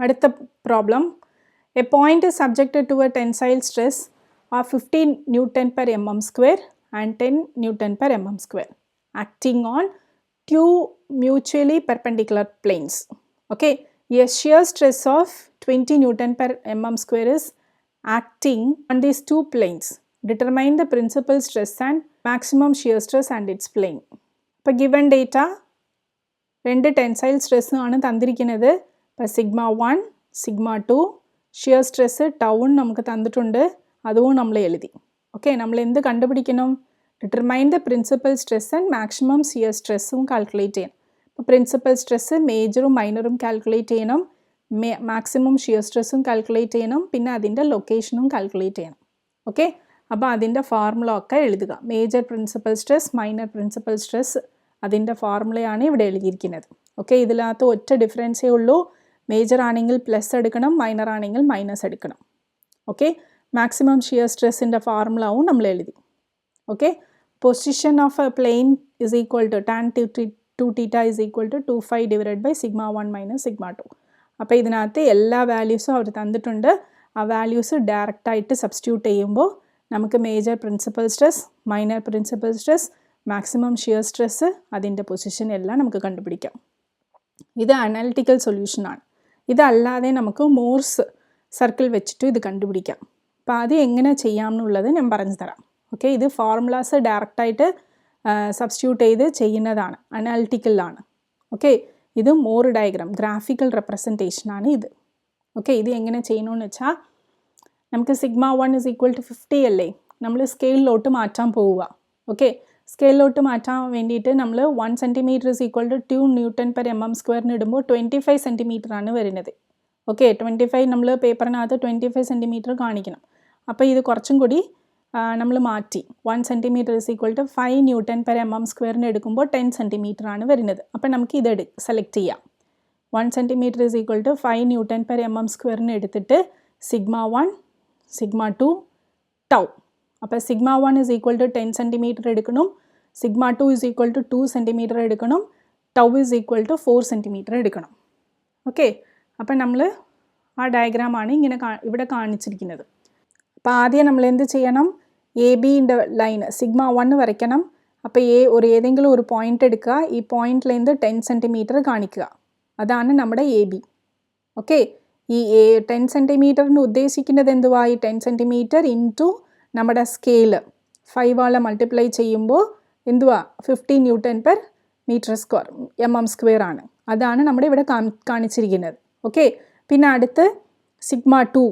അടുത്ത problem A point is subjected to a tensile stress of 15 Newton per mm square and 10 Newton per mm square acting on two mutually perpendicular planes. Okay, a shear stress of 20 Newton per mm square is acting on these two planes. Determine the principal stress and maximum shear stress and its plane. ഇപ്പോൾ given data രണ്ട് tensile stress ആണ് തന്നിരിക്കുന്നത്. ഇപ്പോൾ sigma 1 sigma 2 shear stress town നമുക്ക് തന്നിട്ടുണ്ട്, അതും നമ്മൾ എഴുതി. ഓക്കെ, നമ്മൾ എന്ത് കണ്ടുപിടിക്കണം? Determine the principal stress and maximum shear സ്ട്രെസ്സും കാൽക്കുലേറ്റ് ചെയ്യണം. അപ്പോൾ പ്രിൻസിപ്പൽ സ്ട്രെസ് മേജറും മൈനറും കാൽക്കുലേറ്റ് ചെയ്യണം, മാക്സിമം ഷിയർ സ്ട്രെസ്സും കാൽക്കുലേറ്റ് ചെയ്യണം, പിന്നെ അതിൻ്റെ ലൊക്കേഷനും കാൽക്കുലേറ്റ് ചെയ്യണം. ഓക്കെ, അപ്പോൾ അതിൻ്റെ ഫോർമുല ഒക്കെ എഴുതുക. Major principal stress, minor principal stress, അതിൻ്റെ ഫോർമുലയാണ് ഇവിടെ എഴുതിയിരിക്കുന്നത്. ഓക്കെ, ഇതിനകത്ത് ഒറ്റ ഡിഫറൻസേ ഉള്ളൂ. മേജർ ആണെങ്കിൽ പ്ലസ് എടുക്കണം, മൈനർ ആണെങ്കിൽ മൈനസ് എടുക്കണം. ഓക്കെ, മാക്സിമം ഷിയർ സ്ട്രെസ്സിൻ്റെ ഫോർമുലവും നമ്മൾ എഴുതി. Okay, position of a plane is equal to tan 2 theta is equal to 2π divided by sigma 1 minus sigma 2. അപ്പോൾ ഇതിനകത്ത് എല്ലാ വാല്യൂസും അവർ തന്നിട്ടുണ്ട്. ആ വാല്യൂസ് ഡയറക്റ്റായിട്ട് സബ്സ്റ്റിറ്റ്യൂട്ട് ചെയ്യുമ്പോൾ നമുക്ക് major principal stress, minor principal stress, maximum shear stress, അതിൻ്റെ പൊസിഷൻ എല്ലാം നമുക്ക് കണ്ടുപിടിക്കാം. ഇത് അനാലിറ്റിക്കൽ സൊല്യൂഷനാണ്. ഇതല്ലാതെ നമുക്ക് മോർസ് സർക്കിൾ വെച്ചിട്ട് ഇത് കണ്ടുപിടിക്കാം. അപ്പോൾ അത് എങ്ങനെ ചെയ്യാം എന്നുള്ളത് ഞാൻ പറഞ്ഞു തരാം. ഓക്കെ, ഇത് ഫോർമുലാസ് ഡയറക്റ്റായിട്ട് സബ്സ്റ്റിറ്റ്യൂട്ട് ചെയ്ത് ചെയ്യുന്നതാണ്, അനാലിറ്റിക്കലാണ്. ഓക്കെ, ഇത് മോർ ഡയഗ്രാം, ഗ്രാഫിക്കൽ റെപ്രസെൻറ്റേഷനാണ് ഇത്. ഓക്കെ, ഇത് എങ്ങനെ ചെയ്യണമെന്ന് വെച്ചാൽ നമുക്ക് സിഗ്മ 1 ഇസ് ഈക്വൽ ടു 50 അല്ലേ, നമ്മൾ സ്കെയിലിലോട്ട് മാറ്റാൻ പോവുക. ഓക്കെ, സ്കെയിലിലോട്ട് മാറ്റാൻ വേണ്ടിയിട്ട് നമ്മൾ 1 centimetre is equal to 2 newton per M M സ്ക്വയറിന് ഇടുമ്പോൾ 25 സെൻറ്റിമീറ്ററാണ് വരുന്നത്. ഓക്കെ, 25 നമ്മൾ പേപ്പറിനകത്ത് 25 സെൻറ്റിമീറ്റർ കാണിക്കണം. അപ്പോൾ ഇത് കുറച്ചും കൂടി നമ്മൾ മാറ്റി 1 centimetre is equal to 5 newton per M M സ്ക്വയറിന് എടുക്കുമ്പോൾ 10 സെൻറ്റിമീറ്ററാണ് വരുന്നത്. അപ്പോൾ നമുക്ക് ഇത് സെലക്ട് ചെയ്യാം. 1 centimetre is equal to 5 newton per M M സ്ക്വയറിന് എടുത്തിട്ട് സിഗ്മ 1 സിഗ്മ 2 ടൗ. അപ്പോൾ sigma 1 is equal to 10 centimetre എടുക്കണം, sigma 2 is equal to 2 centimetre എടുക്കണം, tau is equal to 4 centimetre എടുക്കണം. ഓക്കെ, അപ്പം നമ്മൾ ആ ഡയഗ്രാമാണ് ഇങ്ങനെ ഇവിടെ കാണിച്ചിരിക്കുന്നത്. അപ്പോൾ ആദ്യം നമ്മൾ എന്ത് ചെയ്യണം? എ ബിൻ്റെ ലൈന് സിഗ്മ 1 വരയ്ക്കണം. അപ്പോൾ ഏതെങ്കിലും ഒരു പോയിൻ്റ് എടുക്കുക, ഈ പോയിൻ്റിലേന്ത് 10 സെൻറ്റിമീറ്റർ കാണിക്കുക, അതാണ് നമ്മുടെ എ ബി. ഓക്കെ, ഈ 10 സെൻറ്റിമീറ്ററിന് ഉദ്ദേശിക്കുന്നത് എന്തുവാ? ഈ 10 സെൻറ്റിമീറ്റർ ഇൻറ്റു നമ്മുടെ സ്കെയില് 5 മൾട്ടിപ്ലൈ ചെയ്യുമ്പോൾ എന്തുവാ? 15 newton per metre square m m square ആണ്. അതാണ് നമ്മുടെ ഇവിടെ കാണിച്ചിരിക്കുന്നത്. ഓക്കെ, പിന്നെ അടുത്ത് സിഗ്മ 2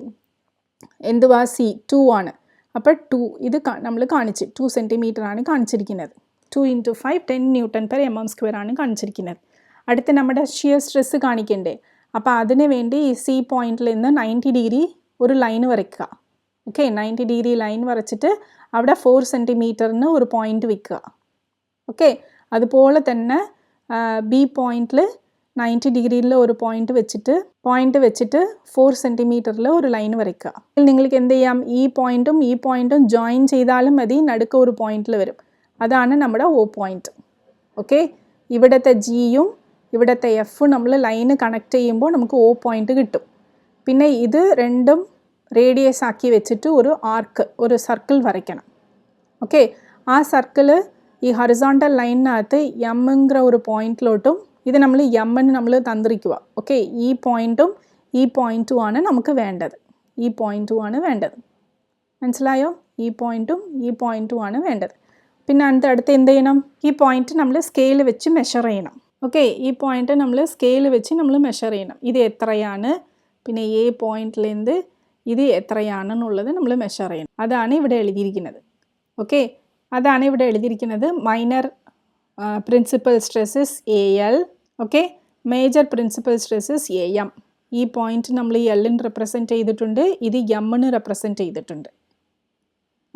എന്തുവാ? സി 2 ആണ്. അപ്പോൾ 2 ഇത് നമ്മൾ കാണിച്ച് 2 സെൻറ്റിമീറ്റർ ആണ് കാണിച്ചിരിക്കുന്നത്. 2 into 5 10 newton per M m square ആണ് കാണിച്ചിരിക്കുന്നത്. അടുത്ത് നമ്മുടെ ഷിയർ സ്ട്രെസ് കാണിക്കണ്ടേ? അപ്പോൾ അതിന് വേണ്ടി ഈ സി പോയിന്റിൽ നിന്ന് 90 ഡിഗ്രി ഒരു ലൈൻ വരയ്ക്കുക. ഓക്കെ, 90 ഡിഗ്രി ലൈൻ വരച്ചിട്ട് അവിടെ 4 സെൻറ്റിമീറ്ററിന് ഒരു പോയിൻ്റ് വയ്ക്കുക. ഓക്കെ, അതുപോലെ തന്നെ ബി പോയിന്റിൽ 90 ഡിഗ്രിയിൽ ഒരു പോയിൻ്റ് വെച്ചിട്ട് 4 സെൻറ്റിമീറ്ററിൽ ഒരു ലൈൻ വരയ്ക്കുക. നിങ്ങൾക്ക് എന്ത് ചെയ്യാം? ഈ പോയിൻറ്റും ജോയിൻ ചെയ്താലും മതി, നടുക്ക് ഒരു പോയിന്റിൽ വരും. അതാണ് നമ്മുടെ ഓ പോയിന്റ്. ഓക്കെ, ഇവിടുത്തെ ജിയും ഇവിടുത്തെ എഫ് നമ്മൾ ലൈന് കണക്ട് ചെയ്യുമ്പോൾ നമുക്ക് ഓ പോയിന്റ് കിട്ടും. പിന്നെ ഇത് രണ്ടും റേഡിയസ് ആക്കി വെച്ചിട്ട് ഒരു ആർക്ക്, ഒരു സർക്കിൾ വരയ്ക്കണം. ഓക്കെ, ആ സർക്കിള് ഈ ഹൊറിസോണ്ടൽ ലൈനിനകത്ത് എമ്മിங்கிற ഒരു പോയിന്റിലോട്ടും, ഇത് നമ്മൾ എമ്മിന് നമ്മൾ തന്നിരിക്കുക. ഓക്കെ, ഈ പോയിൻറ്റും ആണ് നമുക്ക് വേണ്ടത്. ഈ പോയിൻറ്റും ആണ് വേണ്ടത്. മനസ്സിലായോ? ഈ പോയിൻറ്റും ആണ് വേണ്ടത്. പിന്നെ അടുത്ത് എന്ത് ചെയ്യണം? ഈ പോയിന്റ് നമ്മൾ സ്കെയിൽ വെച്ച് മെഷർ ചെയ്യണം. ഓക്കെ, ഈ പോയിന്റ് നമ്മൾ സ്കെയിൽ വെച്ച് നമ്മൾ മെഷർ ചെയ്യണം. ഇത് എത്രയാണ്, പിന്നെ എ പോയിന്റിലേന്ത് ഇത് എത്രയാണെന്നുള്ളത് നമ്മൾ മെഷർ ചെയ്യണം. അതാണ് ഇവിടെ എഴുതിയിരിക്കുന്നത്. ഓക്കെ, അതാണ് ഇവിടെ എഴുതിയിരിക്കുന്നത്. Minor principal stresses A L. Okay, major principal stresses A M. ഈ പോയിന്റ് നമ്മൾ ഈ എല്ലിന് റെപ്രസെൻറ്റ് ചെയ്തിട്ടുണ്ട്, ഇത് എമ്മിന് റെപ്രസെൻറ്റ് ചെയ്തിട്ടുണ്ട്.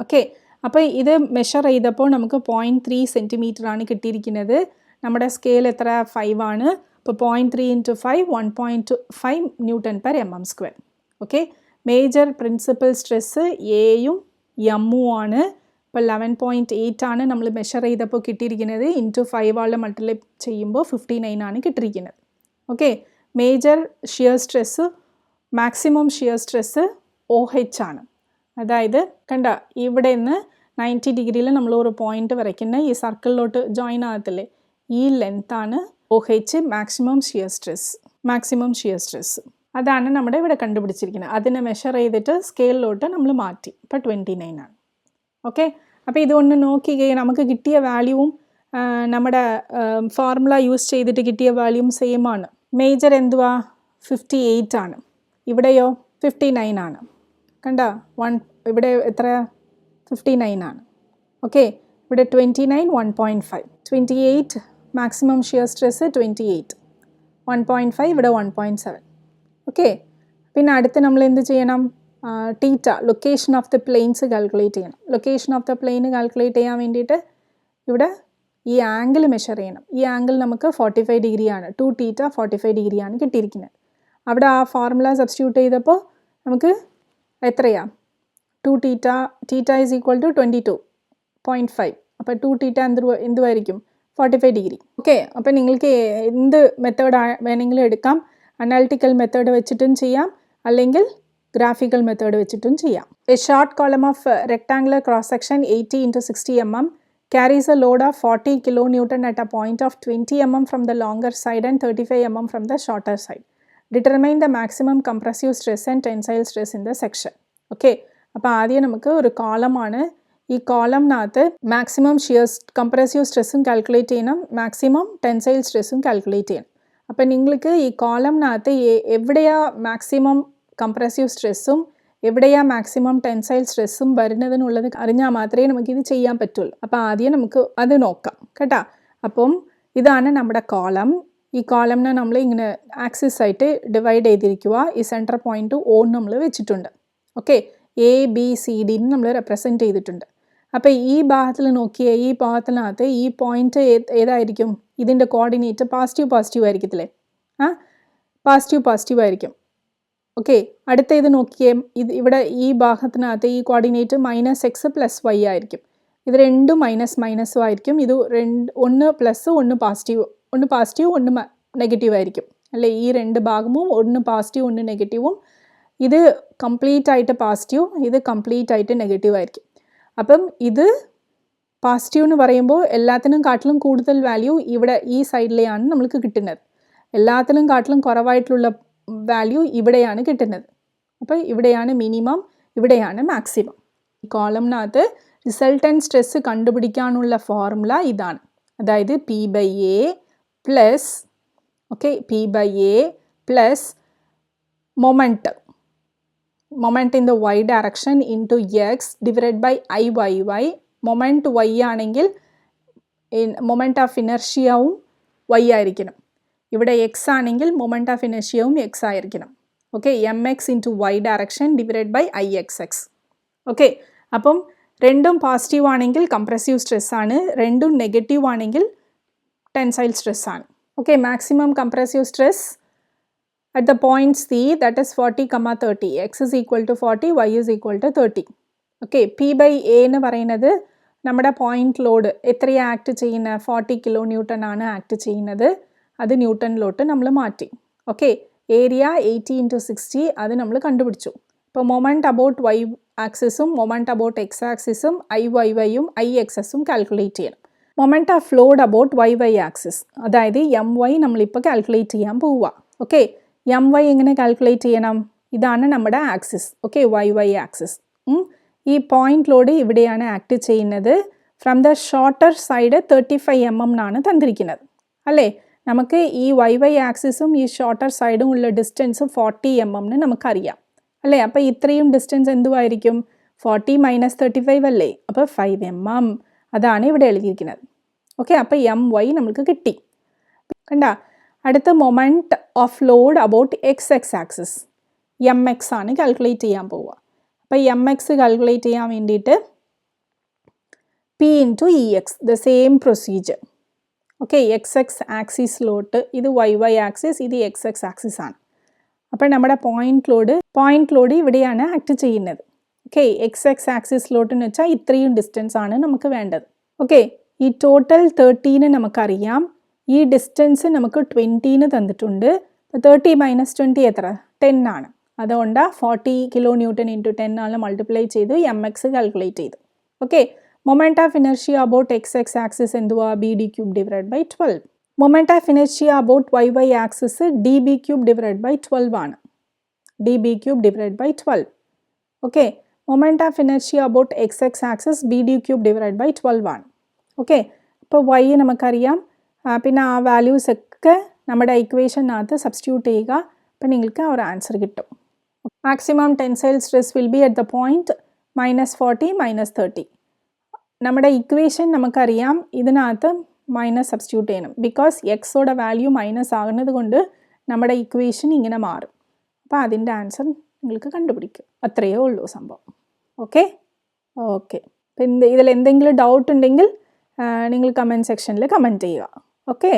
ഓക്കെ, അപ്പോൾ ഇത് മെഷർ ചെയ്തപ്പോൾ നമുക്ക് 0.3 സെൻറ്റിമീറ്റർ ആണ് കിട്ടിയിരിക്കുന്നത്. നമ്മുടെ സ്കെയിൽ എത്ര? 5 ആണ്. അപ്പോൾ 0.3 into 5 1.5 newton per M m square. Okay, major principal stress എയും എമ്മും ആണ്. ഇപ്പോൾ 11.8 ആണ് നമ്മൾ മെഷർ ചെയ്തപ്പോൾ കിട്ടിയിരിക്കുന്നത്. ഇൻറ്റു 5 മൾട്ടിപ്ലൈ ചെയ്യുമ്പോൾ 59 ആണ് കിട്ടിയിരിക്കുന്നത്. Okay, major shear stress maximum shear stress OH ആണ്. അതായത് കണ്ട ഇവിടെ നിന്ന് 90 ഡിഗ്രിയിൽ നമ്മൾ ഒരു പോയിന്റ് വരയ്ക്കുന്ന ഈ സർക്കിളിലോട്ട് ജോയിൻ ആകത്തില്ലേ, ഈ ലെങ്താണ് OH മാക്സിമം ഷിയർ സ്ട്രെസ്. അതാണ് നമ്മുടെ ഇവിടെ കണ്ടുപിടിച്ചിരിക്കുന്നത്. അതിനെ മെഷർ ചെയ്തിട്ട് സ്കെയിലിലോട്ട് നമ്മൾ മാറ്റി. ഇപ്പോൾ 29 ആണ്. ഓക്കെ, അപ്പോൾ ഇതുകൊണ്ട് നോക്കിക്കേ നമുക്ക് കിട്ടിയ വാല്യൂവും നമ്മുടെ ഫോർമുല യൂസ് ചെയ്തിട്ട് കിട്ടിയ വാല്യൂവും സെയിം ആണ്. മേജർ എന്തുവാ 58 ആണ്, ഇവിടെയോ 59 ആണ്. കണ്ട ഇവിടെ എത്ര 59 ആണ്. ഓക്കെ, ഇവിടെ 29 1.5 28 മാക്സിമം ഷിയർ സ്ട്രെസ് 28 1.5 ഇവിടെ 1.7. ഓക്കെ, പിന്നെ അടുത്ത് നമ്മൾ എന്ത് ചെയ്യണം, theta location of the planes calculate ചെയ്യണം. Location of the plane calculate ചെയ്യാൻ വേണ്ടിയിട്ട് ഇവിടെ ഈ ആംഗിൾ മെഷർ ചെയ്യണം. ഈ ആംഗിൾ നമുക്ക് 45 ഡിഗ്രിയാണ്, 2θ 45 ഡിഗ്രിയാണ് കിട്ടിയിരിക്കുന്നത്. അവിടെ ആ ഫോർമുല സബ്സ്റ്റിറ്റ്യൂട്ട് ചെയ്തപ്പോൾ നമുക്ക് എത്രയാ 2θ ഈസ് ഈക്വൽ ടു 22.5. അപ്പോൾ 2θ എന്തുമായിരിക്കും 45 ഡിഗ്രി. ഓക്കെ, അപ്പോൾ നിങ്ങൾക്ക് എന്ത് മെത്തേഡ് വേണമെങ്കിലും എടുക്കാം. അനാലിറ്റിക്കൽ മെത്തേഡ് വെച്ചിട്ടും ചെയ്യാം, അല്ലെങ്കിൽ ഗ്രാഫിക്കൽ മെത്തേഡ് വെച്ചിട്ടും ചെയ്യാം. A short column of rectangular cross section 80 into 60 mm carries a load of 40 kN at a point of 20 mm from the longer side and 35 mm from the shorter side. Determine the maximum compressive stress and tensile stress in the section. Okay, അപ്പോൾ ആദ്യം നമുക്ക് ഒരു കോളമാണ്. ഈ കോളംനകത്ത് maximum compressive സ്ട്രെസ്സും calculate ചെയ്യണം, maximum tensile സ്ട്രെസ്സും calculate ചെയ്യണം. അപ്പം നിങ്ങൾക്ക് ഈ കോളംനകത്ത് എവിടെയാ മാക്സിമം കംപ്രസീവ് സ്ട്രെസ്സും എവിടെയാ മാക്സിമം ടെൻസൈൽ സ്ട്രെസ്സും വരുന്നതിനുള്ളത് അറിഞ്ഞാൽ മാത്രമേ നമുക്കിത് ചെയ്യാൻ പറ്റുള്ളൂ. അപ്പോൾ ആദ്യം നമുക്ക് അത് നോക്കാം കേട്ടോ. അപ്പം ഇതാണ് നമ്മുടെ കോളം. ഈ കോളംനെ നമ്മൾ ഇങ്ങനെ ആക്സിസ് ആയിട്ട് ഡിവൈഡ് ചെയ്തിരിക്കുക. ഈ സെൻറ്റർ പോയിന്റ് O നമ്മൾ വെച്ചിട്ടുണ്ട്. ഓക്കെ, ABCD നമ്മൾ റെപ്രസെൻറ്റ് ചെയ്തിട്ടുണ്ട്. അപ്പോൾ ഈ ഭാഗത്തിൽ നോക്കിയേ, ഈ ഭാഗത്തിനകത്ത് ഈ പോയിന്റ് ഏതായിരിക്കും, ഇതിൻ്റെ കോർഡിനേറ്റ് പോസിറ്റീവ് ആയിരിക്കത്തില്ലേ, പോസിറ്റീവ് ആയിരിക്കും. ഓക്കെ, അടുത്ത ഇത് നോക്കിയേ, ഇവിടെ ഈ ഭാഗത്തിനകത്ത് ഈ കോർഡിനേറ്റ് -x + y ആയിരിക്കും. ഇത് രണ്ടും മൈനസും ആയിരിക്കും. ഇത് ഒന്ന് പ്ലസ് ഒന്ന് പോസിറ്റീവ് ഒന്ന് നെഗറ്റീവ് ആയിരിക്കും അല്ലേ. ഈ രണ്ട് ഭാഗവും ഒന്ന് പോസിറ്റീവ് ഒന്ന് നെഗറ്റീവും. ഇത് കംപ്ലീറ്റ് ആയിട്ട് പോസിറ്റീവ്, ഇത് കംപ്ലീറ്റ് ആയിട്ട് നെഗറ്റീവ് ആയിരിക്കും. അപ്പം ഇത് പോസിറ്റീവ് എന്ന് പറയുമ്പോൾ എല്ലാത്തിനും കാട്ടിലും കൂടുതൽ വാല്യൂ ഇവിടെ ഈ സൈഡിലെയാണ് നമ്മൾക്ക് കിട്ടുന്നത്. എല്ലാത്തിനും കാട്ടിലും കുറവായിട്ടുള്ള വാല്യൂ ഇവിടെയാണ് കിട്ടുന്നത്. അപ്പോൾ ഇവിടെയാണ് മിനിമം, ഇവിടെയാണ് മാക്സിമം. ഈ കോളംനകത്ത് റിസൾട്ടൻറ്റ് സ്ട്രെസ് കണ്ടുപിടിക്കാനുള്ള ഫോർമുല ഇതാണ്. അതായത് P/A plus P/A plus moment in the y direction into x divide by IYY. Moment y ആണെങ്കിൽ മൊമെൻറ്റ് ഓഫ് ഇനർഷ്യവും y ആയിരിക്കണം. ഇവിടെ x ആണെങ്കിൽ മൊമെൻറ്റ് ഓഫ് ഇനർഷ്യവും x ആയിരിക്കണം. Okay, mx into y direction divide by IXX. Okay, അപ്പം രണ്ടും positive ആണെങ്കിൽ കംപ്രസീവ് സ്ട്രെസ് ആണ്, രണ്ടും നെഗറ്റീവ് ആണെങ്കിൽ ടെൻസൈൽ സ്ട്രെസ് ആണ്. Okay, maximum compressive stress at the point C, that is 40, 30. X is equal to 40, Y is equal to 30. Okay, P/A എന്ന് പറയുന്നത് നമ്മുടെ പോയിന്റ് ലോഡ് എത്രയാണ് ആക്ട് ചെയ്യുന്നത്, 40 kN ആണ് ആക്ട് ചെയ്യുന്നത്. അത് ന്യൂട്ടണിലോട്ട് നമ്മൾ മാറ്റി. ഓക്കെ, ഏരിയ 80 into 60 അത് നമ്മൾ കണ്ടുപിടിച്ചു. ഇപ്പോൾ മൊമെൻറ്റ് അബൌട്ട് Y ആക്സിസും മൊമെൻറ്റ് അബൌട്ട് X ആക്സിസും IYYയും IXSും കാൽക്കുലേറ്റ് ചെയ്യണം. Moment of load about YY axis, അതായത് MY നമ്മളിപ്പോൾ കാൽക്കുലേറ്റ് ചെയ്യാൻ പോവുക. ഓക്കെ, MY എങ്ങനെ കാൽക്കുലേറ്റ് ചെയ്യണം, ഇതാണ് നമ്മുടെ ആക്സിസ്. Okay, YY axis. ഈ പോയിന്റ് ലോഡ് ഇവിടെയാണ് ആക്ട് ചെയ്യുന്നത്. From the shorter side 35 mm എന്നാണ് തന്നിരിക്കുന്നത് അല്ലേ. നമുക്ക് ഈ YY ആക്സിസും ഈ ഷോർട്ടർ സൈഡും ഉള്ള ഡിസ്റ്റൻസ് 40 mm നമുക്കറിയാം അല്ലേ. അപ്പോൾ ഇത്രയും ഡിസ്റ്റൻസ് എന്തുമായിരിക്കും, 40 - 35 അല്ലേ. അപ്പോൾ 5 mm അതാണ് ഇവിടെ എഴുതിയിരിക്കുന്നത്. ഓക്കെ, അപ്പോൾ MY നമുക്ക് കിട്ടി. കണ്ട, അടുത്ത moment of load about XX axis MX ആണ് കാൽക്കുലേറ്റ് ചെയ്യാൻ പോവുക. അപ്പോൾ MX കാൽക്കുലേറ്റ് ചെയ്യാൻ വേണ്ടിയിട്ട് P into EX the same procedure. Okay, XX ആക്സിസിലോട്ട് ഇത് YY ആക്സിസ്, ഇത് XX ആക്സിസ് ആണ്. അപ്പോൾ നമ്മുടെ പോയിന്റ് ലോഡ് ഇവിടെയാണ് ആക്ട് ചെയ്യുന്നത്. ഓക്കെ, XX ആക്സിസിലോട്ടെന്ന് വെച്ചാൽ ഇത്രയും ഡിസ്റ്റൻസ് ആണ് നമുക്ക് വേണ്ടത്. ഓക്കെ, ഈ ടോട്ടൽ 13 നമുക്കറിയാം. ഈ ഡിസ്റ്റൻസ് നമുക്ക് 20 തന്നിട്ടുണ്ട്. 30 മൈനസ് 20 എത്ര 10 ആണ്. അതുകൊണ്ട് 40 കിലോ ന്യൂട്ടൺ ഇൻറ്റു 10 ആണ് മൾട്ടിപ്ലൈ ചെയ്ത് എം എക്സ് കാൽക്കുലേറ്റ് ചെയ്തു. Okay, moment of inertia about X X axis എന്തുവാ B D cube divide by 12. Moment of inertia about Y Y axis D B cube divide by 12 ആണ്. D B cube divide by 12. Okay, moment of inertia about X X axis B D cube divide by 12 ആണ്. Okay, അപ്പോൾ Y നമുക്കറിയാം, പിന്നെ ആ values ഒക്കെ നമ്മുടെ ഇക്വേഷനകത്ത് substitute ചെയ്യുക. അപ്പം നിങ്ങൾക്ക് ആ ഒരു ആൻസർ കിട്ടും. Maximum tensile stress will be at the point -40 -30. നമ്മുടെ ഇക്വേഷൻ നമുക്കറിയാം, ഇതിനകത്ത് മൈനസ് സബ്സ്റ്റിറ്റ്യൂട്ട് ചെയ്യണം. ബിക്കോസ് എക്സോടെ വാല്യൂ മൈനസ് ആകുന്നത് കൊണ്ട് നമ്മുടെ ഇക്വേഷൻ ഇങ്ങനെ മാറും. അപ്പോൾ അതിൻ്റെ ആൻസർ നിങ്ങൾക്ക് കണ്ടുപിടിക്കും. അത്രയേ ഉള്ളൂ സംഭവം. ഓക്കെ ഓക്കെ, അപ്പം ഇതിൽ എന്തെങ്കിലും ഡൗട്ട് ഉണ്ടെങ്കിൽ നിങ്ങൾ കമൻറ്റ് സെക്ഷനിൽ കമൻറ്റ് ചെയ്യുക. ഓക്കെ.